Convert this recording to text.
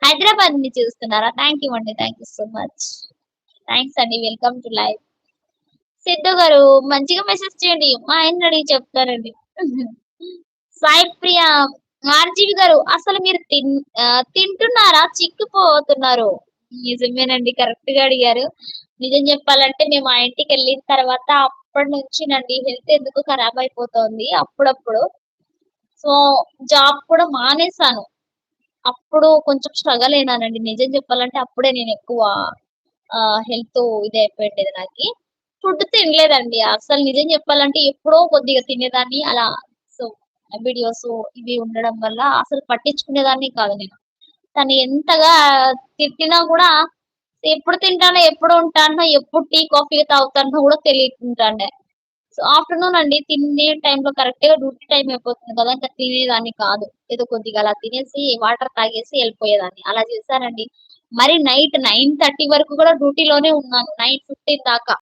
హైదరాబాద్ నుంచి చూస్తున్నారా? Thank you అండి. Thank you so much. Thanks అండి. Welcome to live. సిద్ధు గారు మంచిగా మెసేజ్ చేయండి. మా ఆయన్ని అడిగి చెప్తానండి. సాయి ప్రియ ఆర్‌జీవి గారు అసలు మీరు తింటున్నారా? చిక్కిపోతున్నారు. నిజమేనండి. కరెక్ట్‌గా అడిగారు. నిజం చెప్పాలంటే మేము ఆ ఇంటికెళ్ళిన తర్వాత అప్పటినుంచినండి హెల్త్ ఎందుకో ఖరాబ్ అయిపోతోంది అప్పుడప్పుడు. సో, జాబ్ కూడా మానేసాను. అప్పుడు కొంచెం స్ట్రగల్ అయినానండి. నిజం చెప్పాలంటే అప్పుడే నేనెక్కువ హెల్త్ ఇదయిపోయిండేది నాకి. ఫుడ్ తినలేదండి. అసలు నిజం చెప్పాలంటే ఎప్పుడో కొద్దిగా తినేదాన్ని. అలా సో, వీడియోస్ ఇవి ఉండడం వల్ల అసలు పట్టించుకునేదాన్ని కాదు నేను. తను ఎంతగా తిట్టినా గూడా ఎప్పుడు తింటానో, ఎప్పుడు ఉంటానో, ఎప్పుడు టీ, కాఫీ తాగుతానో గూడా తెలియకుంటాండే. సో, ఆఫ్టర్‌నూన్ అండి తినే టైంలో కరెక్ట్‌గా డ్యూటీ టైమ్ అయిపోతుంది కదా! ఇంక తినేదాన్ని కాదు. ఏదో కొద్దిగా అలా తినేసి వాటర్ తాగేసి ఎళ్ళిపోయేదాన్ని. అలా చేశానండి. మరి నైట్ 9:30 వరకు కూడా డ్యూటీలోనే ఉన్నాను. 9:15 దాకా.